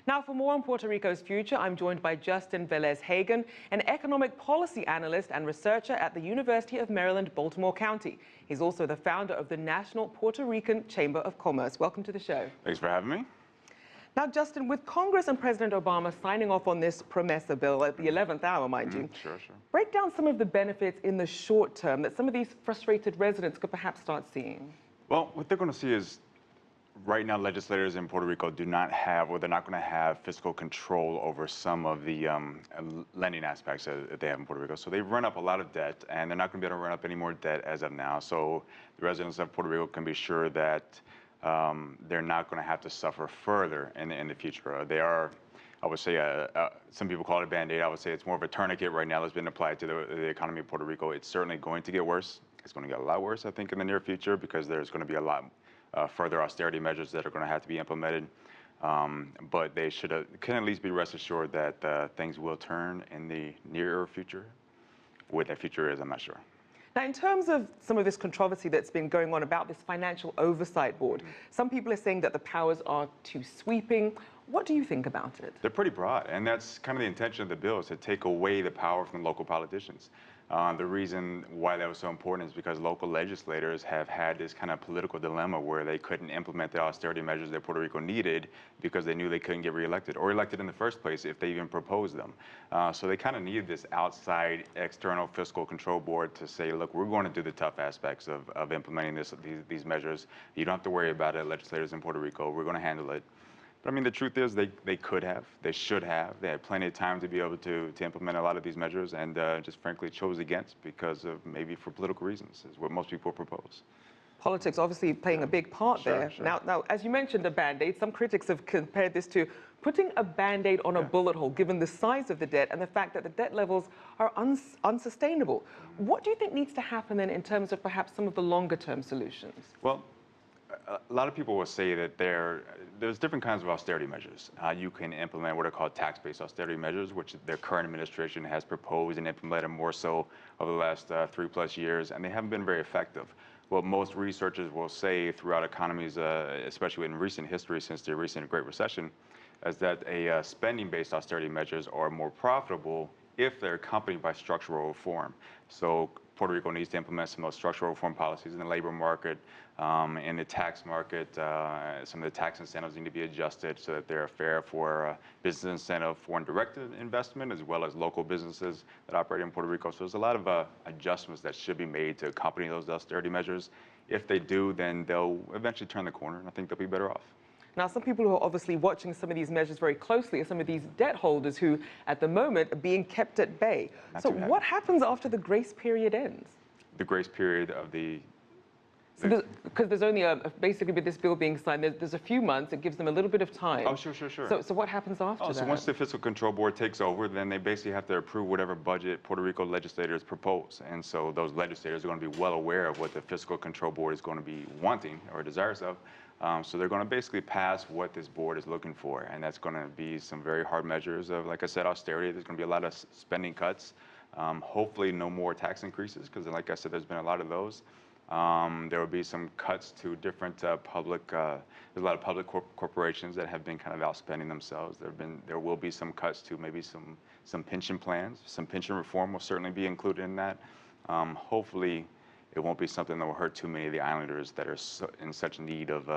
Now, for more on Puerto Rico's future, I'm joined by Justin Velez-Hagan, an economic policy analyst and researcher at the University of Maryland-Baltimore County. He's also the founder of the National Puerto Rican Chamber of Commerce. Welcome to the show. Thanks for having me. Now, Justin, with Congress and President Obama signing off on this PROMESA bill at the 11th hour, mind you, Sure. break down some of the benefits in the short term that some of these frustrated residents could perhaps start seeing. Well, what they're going to see is right now legislators in Puerto Rico do not have, or they're not going to have fiscal control over some of the lending aspects that they have in Puerto Rico. So they've run up a lot of debt, and they're not going to be able to run up any more debt as of now. So the residents of Puerto Rico can be sure that they're not going to have to suffer further in the future. They are, I would say, some people call it a Band-Aid. I would say it's more of a tourniquet right now that's been applied to the economy of Puerto Rico. It's certainly going to get worse. It's going to get a lot worse, I think, in the near future, because there's going to be a lot further austerity measures that are going to have to be implemented. But they can at least be rest assured that things will turn in the near future. What that future is, I'm not sure. Now, in terms of some of this controversy that's been going on about this Financial Oversight Board, some people are saying that the powers are too sweeping. What do you think about it? They're pretty broad, and that's kind of the intention of the bill, is to take away the power from local politicians. The reason why that was so important is because local legislators have had this kind of political dilemma where they couldn't implement the austerity measures that Puerto Rico needed because they knew they couldn't get reelected or elected in the first place if they even proposed them. So they kind of needed this outside external fiscal control board to say, look, we're going to do the tough aspects of implementing these measures. You don't have to worry about it, legislators in Puerto Rico. We're going to handle it. But I mean, the truth is they could have, they should have. They had plenty of time to be able to implement a lot of these measures, and just frankly chose against because of maybe for political reasons, is what most people propose. Politics obviously playing a big part there. Sure. Now, as you mentioned, a Band-Aid, some critics have compared this to putting a Band-Aid on a bullet hole, given the size of the debt and the fact that the debt levels are unsustainable. What do you think needs to happen then in terms of perhaps some of the longer-term solutions? Well, a lot of people will say that there's different kinds of austerity measures. You can implement what are called tax-based austerity measures, which the current administration has proposed and implemented more so over the last 3+ years, and they haven't been very effective. What most researchers will say throughout economies, especially in recent history since the recent Great Recession, is that spending-based austerity measures are more profitable if they're accompanied by structural reform. So Puerto Rico needs to implement some of those structural reform policies in the labor market, in the tax market. Some of the tax incentives need to be adjusted so that they're fair for business incentive, foreign direct investment, as well as local businesses that operate in Puerto Rico. So there's a lot of adjustments that should be made to accompany those austerity measures. If they do, then they'll eventually turn the corner, and I think they'll be better off. Now, some people who are obviously watching some of these measures very closely are some of these debt holders who, at the moment, are being kept at bay. So what happens after the grace period ends? The grace period of the... Because there's only basically with this bill being signed, there's a few months. It gives them a little bit of time. Oh, sure. So what happens after that? So once the Fiscal Control Board takes over, then they basically have to approve whatever budget Puerto Rico legislators propose. And so those legislators are going to be well aware of what the Fiscal Control Board is going to be wanting or desirous of. So they're going to basically pass what this board is looking for. And that's going to be some very hard measures of, like I said, austerity. There's going to be a lot of spending cuts. Hopefully no more tax increases, because like I said, there's been a lot of those. There will be some cuts to different there's a lot of public corporations that have been kind of outspending themselves. There will be some cuts to maybe some pension plans. Some pension reform will certainly be included in that. Hopefully it won't be something that will hurt too many of the islanders that are in such need of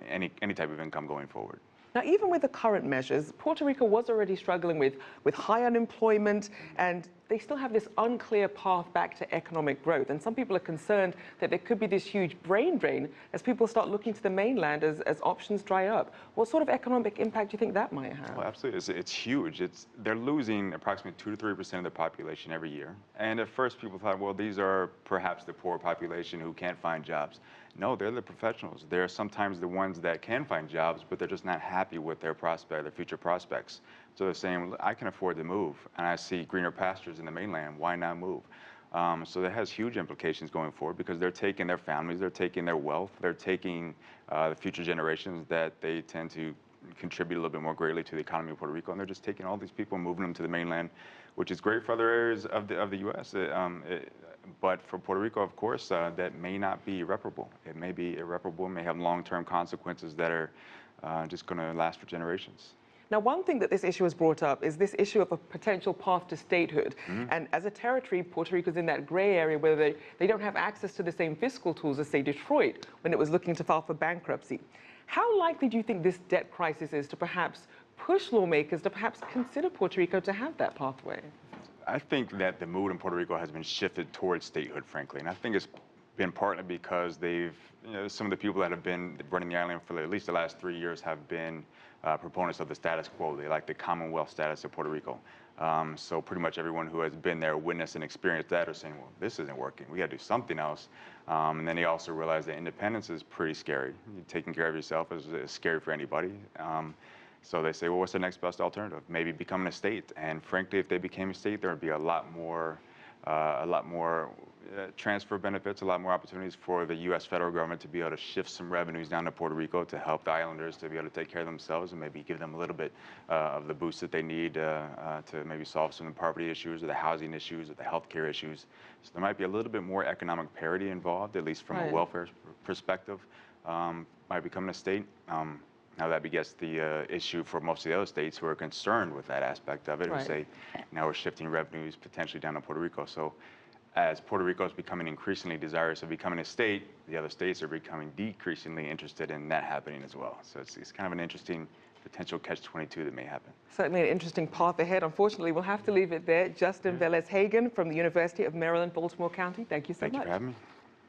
any type of income going forward. Now, even with the current measures, Puerto Rico was already struggling with high unemployment, and they still have this unclear path back to economic growth. And some people are concerned that there could be this huge brain drain as people start looking to the mainland as options dry up. What sort of economic impact do you think that might have? Well, absolutely. It's huge. They're losing approximately 2 to 3% of the population every year. And at first people thought, well, these are perhaps the poor population who can't find jobs. No, they're the professionals. They're sometimes the ones that can find jobs, but they're just not happy with their future prospects. So they're saying, I can afford to move, and I see greener pastures in the mainland. Why not move? So that has huge implications going forward, because they're taking their families, they're taking their wealth, they're taking the future generations that they tend to contribute a little bit more greatly to the economy of Puerto Rico, and they're just taking all these people and moving them to the mainland, which is great for other areas of the U.S. But for Puerto Rico, of course, that may not be irreparable. It may be irreparable, may have long-term consequences that are just going to last for generations. Now, one thing that this issue has brought up is this issue of a potential path to statehood. And as a territory, Puerto Rico is in that gray area where they don't have access to the same fiscal tools as, say, Detroit when it was looking to file for bankruptcy. How likely do you think this debt crisis is to perhaps push lawmakers to perhaps consider Puerto Rico to have that pathway? I think that the mood in Puerto Rico has been shifted towards statehood, frankly. And I think it's been partly because some of the people that have been running the island for at least the last 3 years have been proponents of the status quo. They like the Commonwealth status of Puerto Rico. So pretty much everyone who has been there, witnessed and experienced that are saying, well, this isn't working. We got to do something else. And then they also realize that independence is pretty scary. Taking care of yourself is scary for anybody. So they say, well, what's the next best alternative? Maybe becoming a state. And frankly, if they became a state, there would be a lot more transfer benefits, a lot more opportunities for the U.S. federal government to be able to shift some revenues down to Puerto Rico to help the islanders to be able to take care of themselves and maybe give them a little bit of the boost that they need to maybe solve some of the poverty issues or the housing issues or the healthcare issues. So there might be a little bit more economic parity involved, at least from a welfare perspective, by becoming a state. Now that begets the issue for most of the other states who are concerned with that aspect of it, who say, now we're shifting revenues potentially down to Puerto Rico. So as Puerto Rico is becoming increasingly desirous of becoming a state, the other states are becoming decreasingly interested in that happening as well. So it's kind of an interesting potential catch-22 that may happen. Certainly an interesting path ahead. Unfortunately, we'll have to leave it there. Justin Velez-Hagan from the University of Maryland-Baltimore County, thank you so much. Thank you for having me.